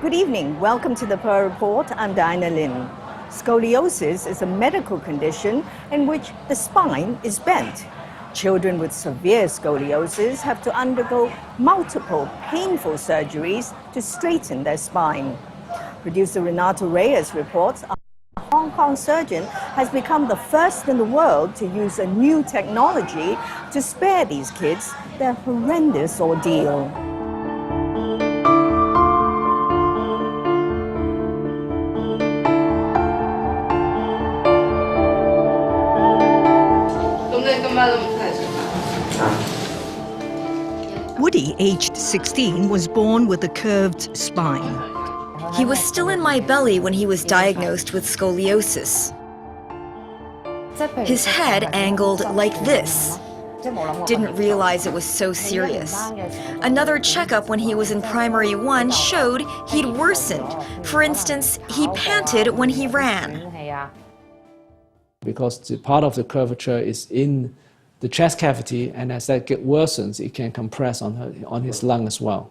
Good evening. Welcome to the Pearl Report. I'm Diana Lin. Scoliosis is a medical condition in which the spine is bent. Children with severe scoliosis have to undergo multiple painful surgeries to straighten their spine. Producer Renato Reyes reports a Hong Kong surgeon has become the first in the world to use a new technology to spare these kids their horrendous ordeal. Woody, aged 16, was born with a curved spine. He was still in my belly when he was diagnosed with scoliosis. His head angled like this. Didn't realize it was so serious. Another checkup when he was in primary 1 showed he'd worsened. For instance, he panted when he ran. Because the part of the curvature is in the chest cavity, and as that worsens, it can compress on his lung as well.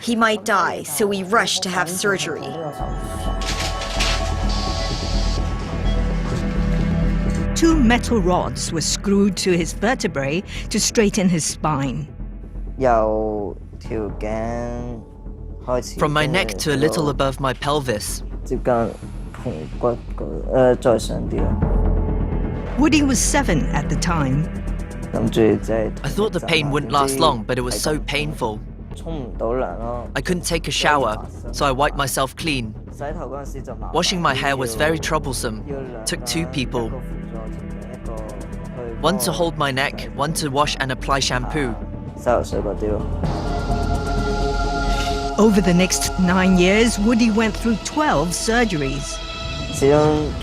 He might die, so we rushed to have surgery. Two metal rods were screwed to his vertebrae to straighten his spine. From my neck to a little above my pelvis. Woody was 7 at the time. I thought the pain wouldn't last long, but it was so painful. I couldn't take a shower, so I wiped myself clean. Washing my hair was very troublesome. Took 2 people. One to hold my neck, one to wash and apply shampoo. Over the next 9 years, Woody went through 12 surgeries.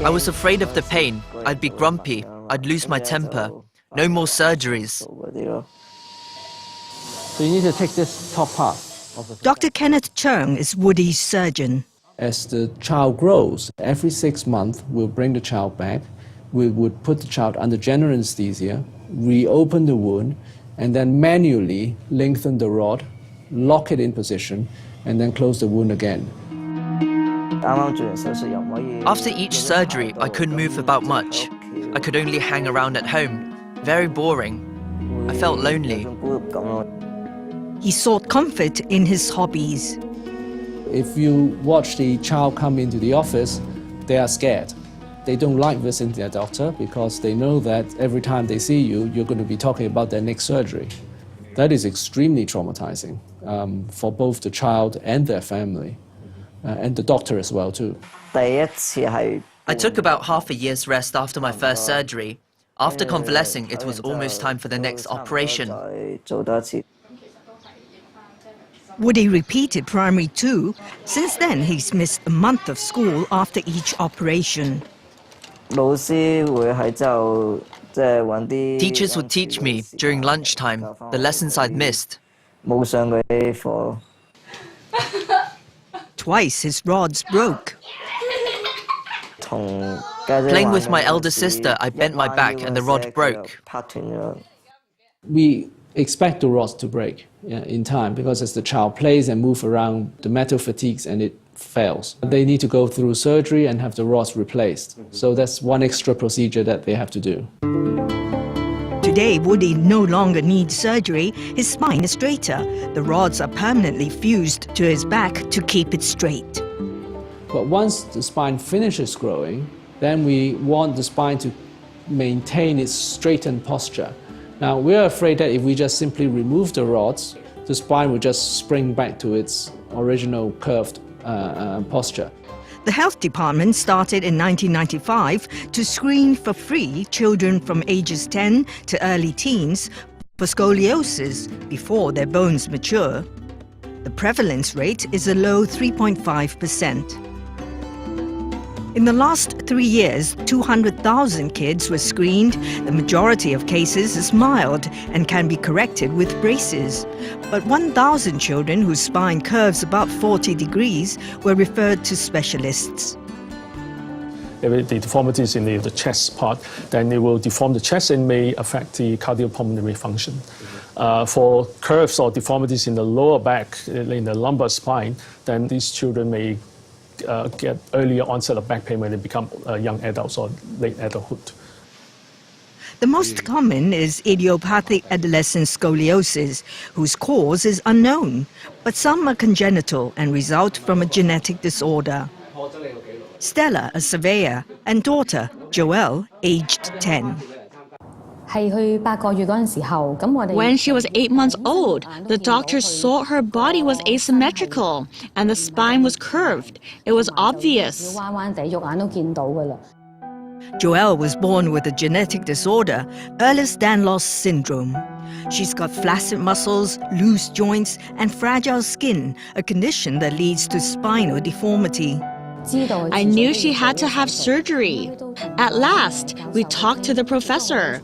I was afraid of the pain. I'd be grumpy. I'd lose my temper. No more surgeries. So you need to take this top part. Dr. Kenneth Cheung is Woody's surgeon. As the child grows, every 6 months, we'll bring the child back. We would put the child under general anesthesia, reopen the wound, and then manually lengthen the rod, lock it in position, and then close the wound again. After each surgery, I couldn't move about much. I could only hang around at home. Very boring. I felt lonely. He sought comfort in his hobbies. If you watch the child come into the office, they are scared. They don't like visiting their doctor because they know that every time they see you, you're going to be talking about their next surgery. That is extremely traumatizing for both the child and their family, and the doctor as well too. I took about half a year's rest after my first surgery. After convalescing, it was almost time for the next operation. Woody repeated primary 2. Since then, he's missed a month of school after each operation. Teachers would teach me during lunchtime the lessons I'd missed. Twice his rods broke. Playing with my elder sister, I bent my back and the rod broke. We expect the rods to break in time because as the child plays and moves around, the metal fatigues and it fails. They need to go through surgery and have the rods replaced. So that's one extra procedure that they have to do. Today, Woody no longer needs surgery. His spine is straighter. The rods are permanently fused to his back to keep it straight. But once the spine finishes growing, then we want the spine to maintain its straightened posture. Now, we're afraid that if we just simply remove the rods, the spine will just spring back to its original curved posture. The health department started in 1995 to screen for free children from ages 10 to early teens for scoliosis before their bones mature. The prevalence rate is a low 3.5%. In the last 3 years, 200,000 kids were screened. The majority of cases is mild and can be corrected with braces. But 1,000 children whose spine curves about 40 degrees were referred to specialists. If the deformity is in the chest part, then it will deform the chest and may affect the cardiopulmonary function. For curves or deformities in the lower back, in the lumbar spine, then these children may get earlier onset of back pain when they become young adults or late adulthood. The most common is idiopathic adolescent scoliosis, whose cause is unknown, but some are congenital and result from a genetic disorder. Stella, a surveyor, and daughter, Joelle, aged 10. When she was 8 months old, the doctors saw her body was asymmetrical and the spine was curved. It was obvious. Joelle was born with a genetic disorder, Ehlers-Danlos syndrome. She's got flaccid muscles, loose joints, and fragile skin, a condition that leads to spinal deformity. I knew she had to have surgery. At last, we talked to the professor.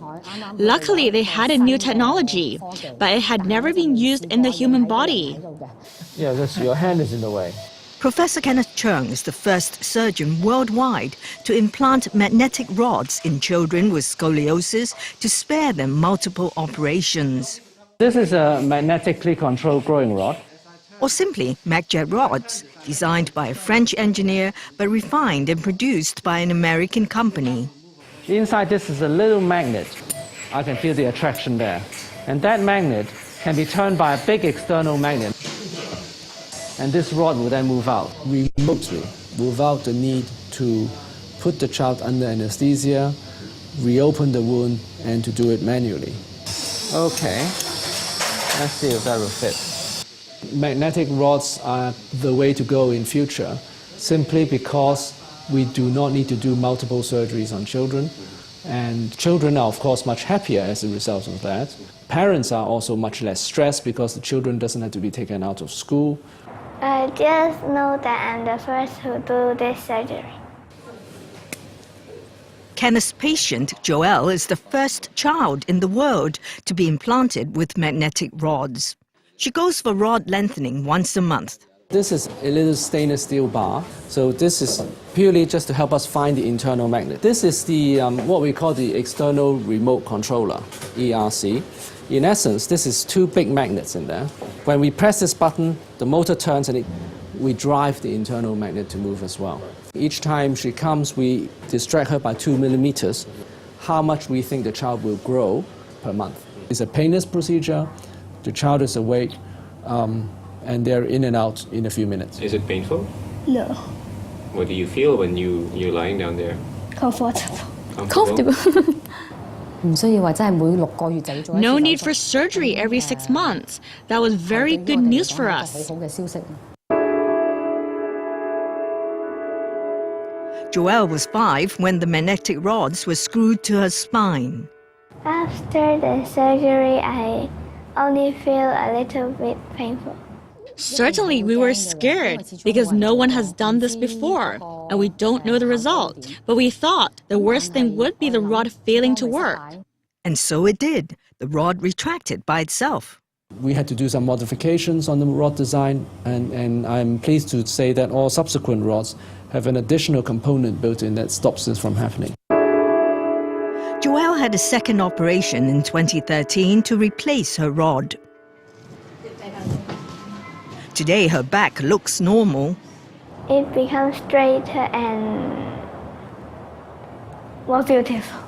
Luckily, they had a new technology, but it had never been used in the human body. Yeah, your hand is in the way. Professor Kenneth Cheung is the first surgeon worldwide to implant magnetic rods in children with scoliosis to spare them multiple operations. This is a magnetically controlled growing rod. Or simply MagJet rods, designed by a French engineer but refined and produced by an American company. Inside this is a little magnet. I can feel the attraction there. And that magnet can be turned by a big external magnet. And this rod will then move out remotely, without the need to put the child under anesthesia, reopen the wound, and to do it manually. Okay, let's see if that will fit. Magnetic rods are the way to go in future, simply because we do not need to do multiple surgeries on children. And children are, of course, much happier as a result of that. Parents are also much less stressed because the children doesn't have to be taken out of school. I just know that I'm the first to do this surgery. Kenneth's patient, Joelle, is the first child in the world to be implanted with magnetic rods. She goes for rod lengthening once a month. This is a little stainless steel bar, so this is purely just to help us find the internal magnet. This is the what we call the external remote controller, ERC. In essence, this is two big magnets in there. When we press this button, the motor turns and we drive the internal magnet to move as well. Each time she comes, we distract her by 2 millimeters, how much we think the child will grow per month. It's a painless procedure. The child is awake, and they're in and out in a few minutes. Is it painful? No. What do you feel when you're lying down there? Comfortable. No need for surgery every 6 months. That was very good news for us. Joelle was 5 when the magnetic rods were screwed to her spine. After the surgery, I only feel a little bit painful. Certainly, we were scared because no one has done this before, and we don't know the result. But we thought the worst thing would be the rod failing to work. And so it did. The rod retracted by itself. We had to do some modifications on the rod design, and I'm pleased to say that all subsequent rods have an additional component built in that stops this from happening. Joelle had a second operation in 2013 to replace her rod. Today, her back looks normal. It becomes straighter and more beautiful.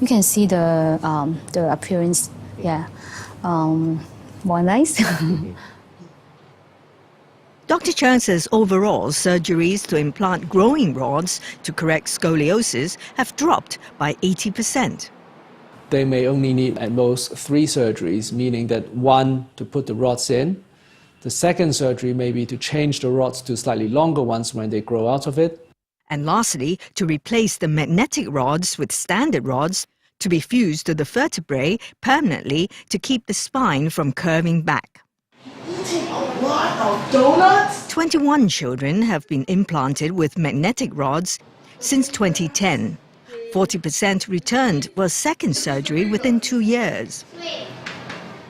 You can see the appearance, yeah, more nice. Dr. Cheung says overall, surgeries to implant growing rods to correct scoliosis have dropped by 80%. They may only need at most 3 surgeries, meaning that 1 to put the rods in. The second surgery may be to change the rods to slightly longer ones when they grow out of it. And lastly, to replace the magnetic rods with standard rods to be fused to the vertebrae permanently to keep the spine from curving back. 21 children have been implanted with magnetic rods since 2010. 40% returned for a second surgery within 2 years.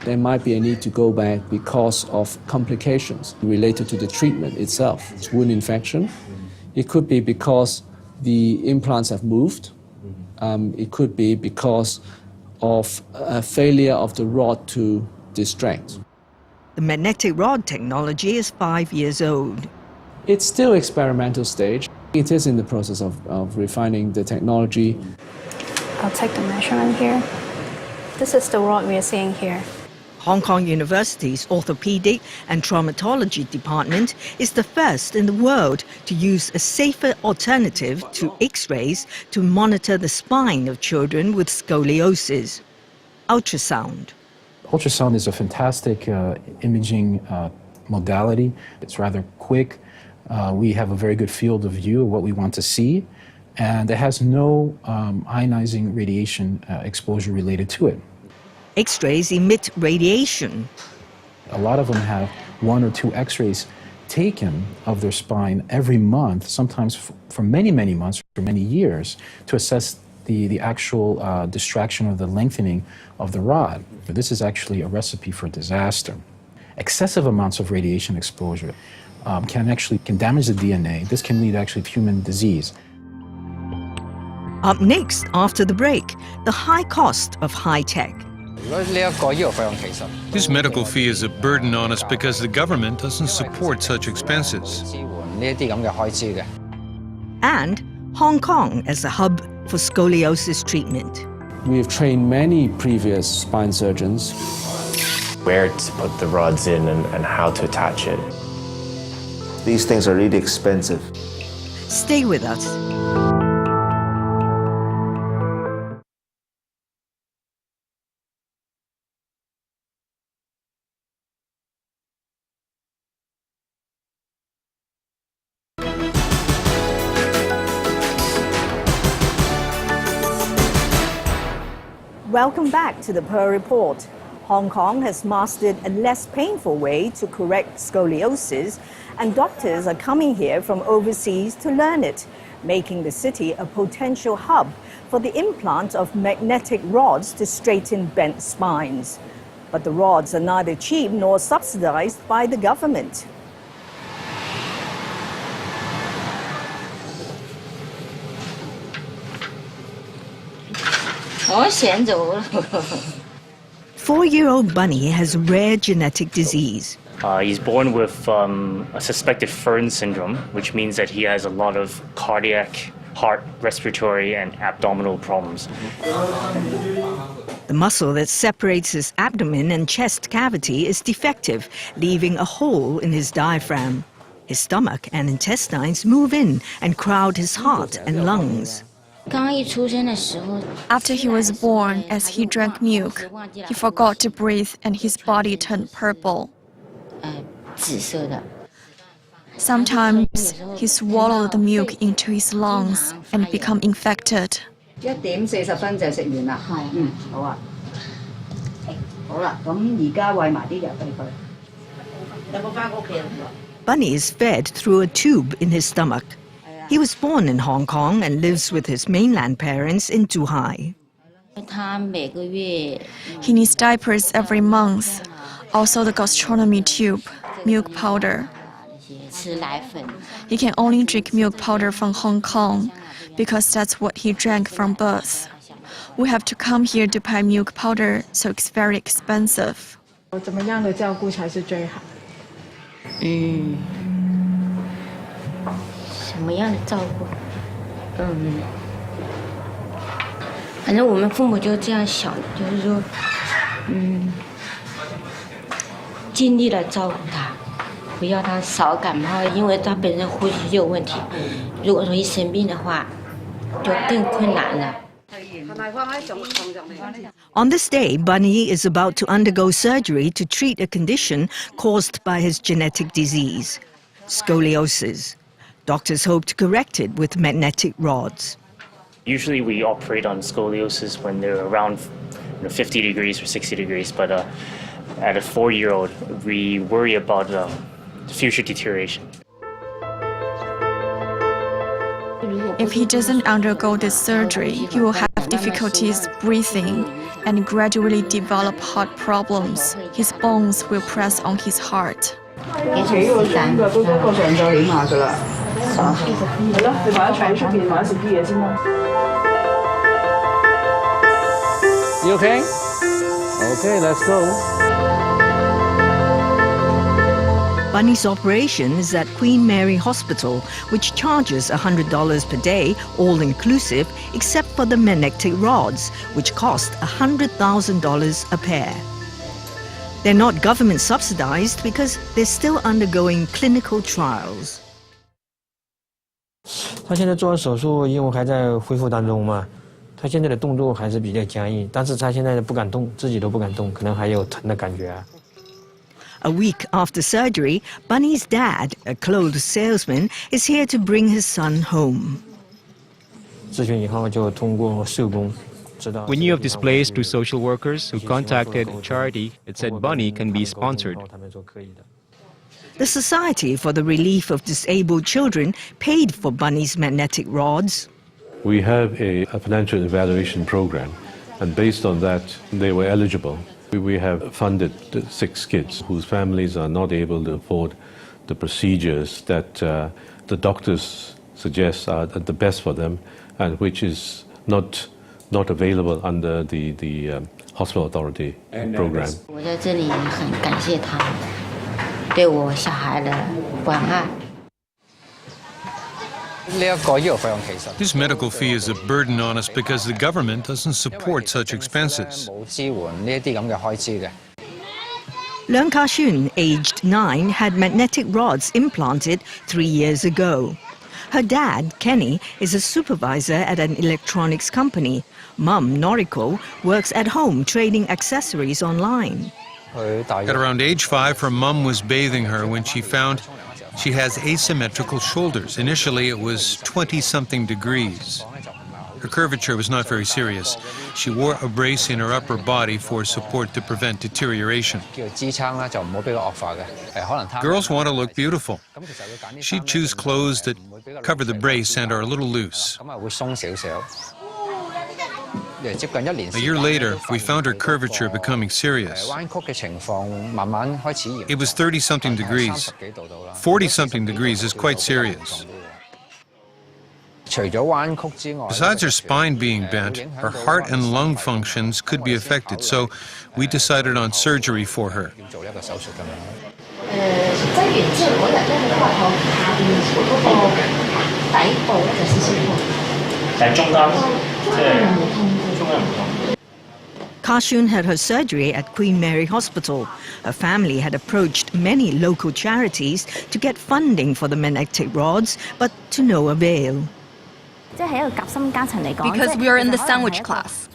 There might be a need to go back because of complications related to the treatment itself. It's wound infection. It could be because the implants have moved. It could be because of a failure of the rod to distract. The magnetic rod technology is 5 years old. It's still experimental stage. It is in the process of refining the technology. I'll take the measurement here. This is the rod we are seeing here. Hong Kong University's Orthopaedic and Traumatology department is the first in the world to use a safer alternative to X-rays to monitor the spine of children with scoliosis: ultrasound. Ultrasound is a fantastic imaging modality. It's rather quick. We have a very good field of view of what we want to see, and it has no ionizing radiation exposure related to it. X-rays emit radiation. A lot of them have 1 or 2 X-rays taken of their spine every month, sometimes for many, many months, for many years, to assess the actual distraction or the lengthening of the rod. This is actually a recipe for disaster. Excessive amounts of radiation exposure can damage the DNA. This can lead actually to human disease. Up next, after the break, the high cost of high tech. This medical fee is a burden on us because the government doesn't support such expenses. And Hong Kong as a hub for scoliosis treatment. We have trained many previous spine surgeons. Where to put the rods in and how to attach it. These things are really expensive. Stay with us. Welcome back to the Pearl Report. Hong Kong has mastered a less painful way to correct scoliosis, and doctors are coming here from overseas to learn it, making the city a potential hub for the implant of magnetic rods to straighten bent spines. But the rods are neither cheap nor subsidized by the government. Four-year-old Bunny has a rare genetic disease. He's born with a suspected Fern syndrome, which means that he has a lot of cardiac, heart, respiratory, and abdominal problems. The muscle that separates his abdomen and chest cavity is defective, leaving a hole in his diaphragm. His stomach and intestines move in and crowd his heart and lungs. After he was born, as he drank milk, he forgot to breathe and his body turned purple. Sometimes he swallowed the milk into his lungs and become infected. Bunny is fed through a tube in his stomach. He was born in Hong Kong and lives with his mainland parents in Zhuhai. He needs diapers every month, also the gastronomy tube, milk powder. He can only drink milk powder from Hong Kong because that's what he drank from birth. We have to come here to buy milk powder, so it's very expensive. On this day, Bunny is about to undergo surgery to treat a condition caused by his genetic disease, scoliosis. Doctors hope to correct it with magnetic rods. Usually we operate on scoliosis when they're around 50 degrees or 60 degrees, but at a 4-year-old, we worry about future deterioration. If he doesn't undergo this surgery, he will have difficulties breathing and gradually develop heart problems. His bones will press on his heart. You okay? Okay, let's go. Bunny's operation is at Queen Mary Hospital, which charges $100 per day, all-inclusive, except for the magnetic rods, which cost $100,000 a pair. They're not government subsidized because they're still undergoing clinical trials. 他现在做完手术，因为还在恢复当中嘛，他现在的动作还是比较僵硬，但是他现在不敢动，自己都不敢动，可能还有疼的感觉啊。A week after surgery, Bunny's dad, a clothes salesman, is here to bring his son home. 咨询以后就通过社工。 When you have displaced to social workers who contacted charity, it said Bunny can be sponsored. The Society for the Relief of Disabled Children paid for Bunny's magnetic rods. We have a financial evaluation program, and based on that, they were eligible. We have funded 6 kids whose families are not able to afford the procedures that the doctors suggest are the best for them, and which is not available under the hospital authority program. 我在这里很感谢他们对我小孩的关爱。 This medical fee is a burden on us because the government doesn't support such expenses. Leung Ka-shun, aged 9, had magnetic rods implanted 3 years ago. Her dad, Kenny, is a supervisor at an electronics company. Mum, Noriko, works at home trading accessories online. At around age 5, her mum was bathing her when she found she has asymmetrical shoulders. Initially, it was 20-something degrees. Her curvature was not very serious. She wore a brace in her upper body for support to prevent deterioration. Girls want to look beautiful. She'd choose clothes that cover the brace and are a little loose. A year later, we found her curvature becoming serious. It was 30-something degrees. 40-something degrees is quite serious. Besides her spine being bent, her heart and lung functions could be affected, so we decided on surgery for her. Ka-shun had her surgery at Queen Mary Hospital. Her family had approached many local charities to get funding for the magnetic rods, but to no avail. Because we are in the sandwich class.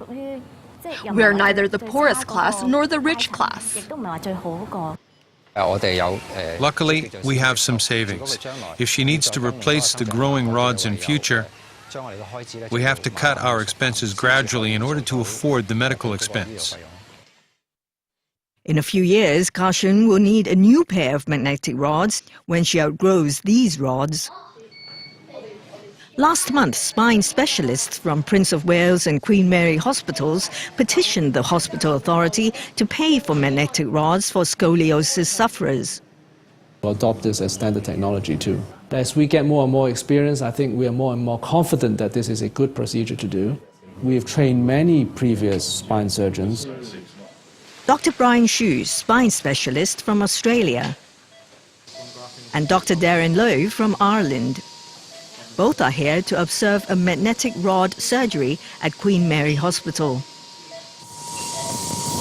We are neither the poorest class nor the rich class. Luckily, we have some savings. If she needs to replace the growing rods in future, we have to cut our expenses gradually in order to afford the medical expense. In a few years, Ka-shun will need a new pair of magnetic rods when she outgrows these rods. Last month, spine specialists from Prince of Wales and Queen Mary hospitals petitioned the hospital authority to pay for magnetic rods for scoliosis sufferers. We'll adopt this as standard technology too. As we get more and more experience, I think we are more and more confident that this is a good procedure to do. We have trained many previous spine surgeons. Dr. Brian Hsu, spine specialist from Australia, and Dr. Darren Lowe from Ireland. Both are here to observe a magnetic rod surgery at Queen Mary Hospital.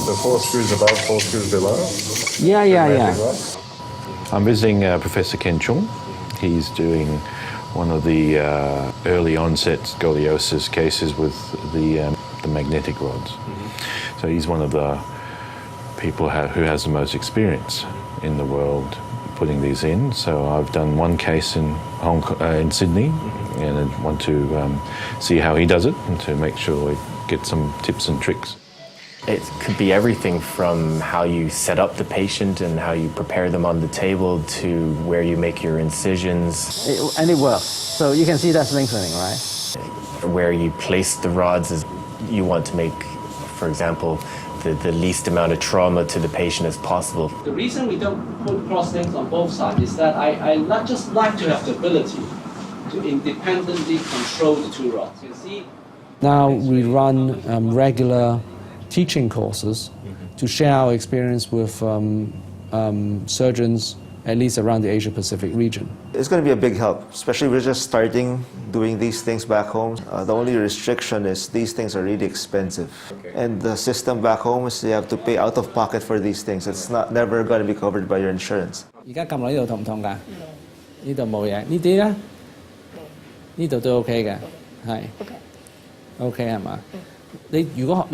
So 4 screws above, 4 screws below? Yeah. I'm visiting Professor Kenneth Cheung. He's doing one of the early onset scoliosis cases with the magnetic rods. So he's one of the people who has the most experience in the world putting these in. So I've done one case in Sydney, and I want to see how he does it and to make sure we get some tips and tricks. It could be everything from how you set up the patient and how you prepare them on the table to where you make your incisions. And it works. So you can see that's lengthening, right? Where you place the rods is you want to make, for example, the least amount of trauma to the patient as possible. The reason we don't put cross links on both sides is that I not just like to have the ability to independently control the two rods. You see? Now we run regular teaching courses to share our experience with surgeons at least around the Asia-Pacific region. It's going to be a big help, especially we're just starting doing these things back home. The only restriction is these things are really expensive. And the system back home is you have to pay out of pocket for these things. It's never going to be covered by your insurance. 而家撳落呢度痛唔痛㗎？呢度冇嘢，呢啲咧，呢度都 OK 嘅，係 OK 係嘛？你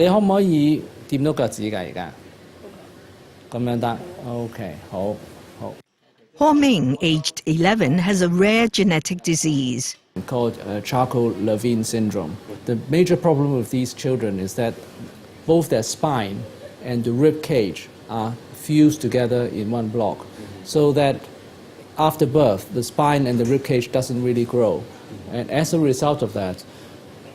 可唔可以掂到腳趾㗎？而家咁樣得 OK 好。 Ho Ming, aged 11, has a rare genetic disease called Charcot-Levine syndrome. The major problem with these children is that both their spine and the rib cage are fused together in one block, so that after birth, the spine and the rib cage doesn't really grow. And as a result of that,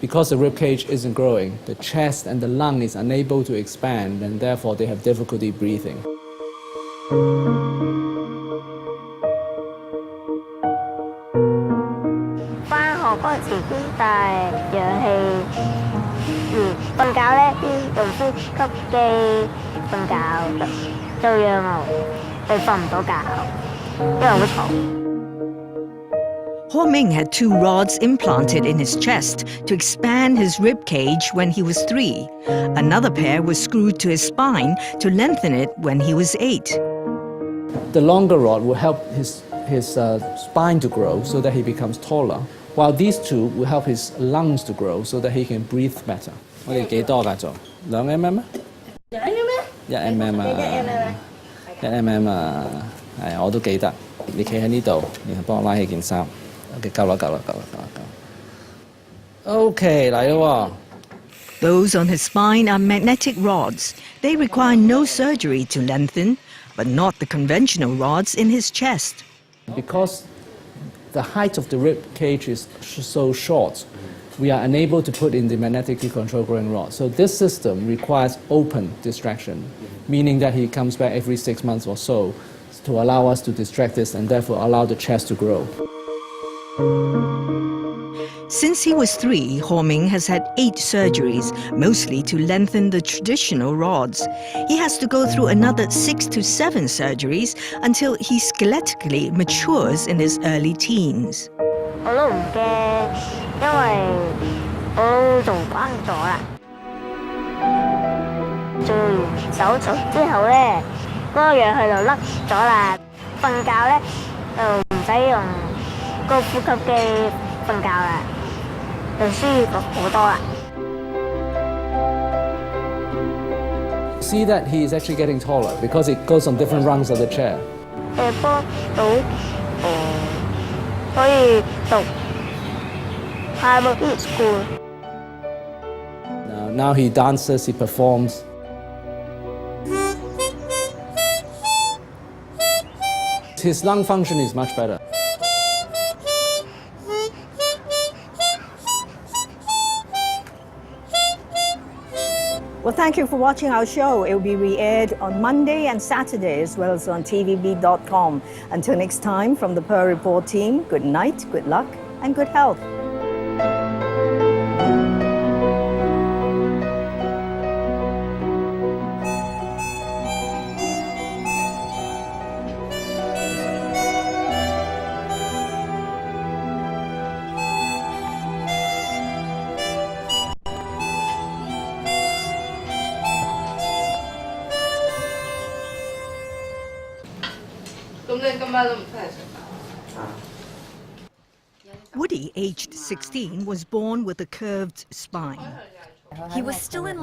because the rib cage isn't growing, the chest and the lung is unable to expand, and therefore they have difficulty breathing. 嗰時先帶氧氣，瞓覺咧先用呼吸機瞓覺，就讓我瞓唔到覺，因為好嘈。Ho Ming had 2 rods implanted in his chest to expand his rib cage when he was 3. Another pair was screwed to his spine to lengthen it when he was 8. The longer rod will help his spine to grow so that he becomes taller, while these 2 will help his lungs to grow so that he can breathe better. 我哋幾多㗎做？2 mm 啊？1 mm 啊？1 mm 啊？係，我都記得。你企喺呢度，然後幫我拉起件衫。OK， 夠啦。OK， 嚟咯喎。Those on his spine are magnetic rods. They require no surgery to lengthen, but not the conventional rods in his chest. Because the height of the rib cage is so short, we are unable to put in the magnetically controlled growing rod. So this system requires open distraction, meaning that he comes back every 6 months or so to allow us to distract this and therefore allow the chest to grow. Since he was 3, Ho Ming has had 8 surgeries, mostly to lengthen the traditional rods. He has to go through another 6 to 7 surgeries until he skeletally matures in his early teens. 我都唔驚，因為我做慣咗啦。做完手術之後咧，嗰個氧氣就甩咗啦。瞓覺咧就唔使用個呼吸機瞓覺啦。 See that he is actually getting taller because it goes on different rungs of the chair. 幫到可以讀 private school. Now he dances, he performs. His lung function is much better. Well, thank you for watching our show. It will be re-aired on Monday and Saturday, as well as on tvb.com. Until next time, from the Pearl Report team, good night, good luck, and good health. Woody, aged 16, was born with a curved spine. He was still in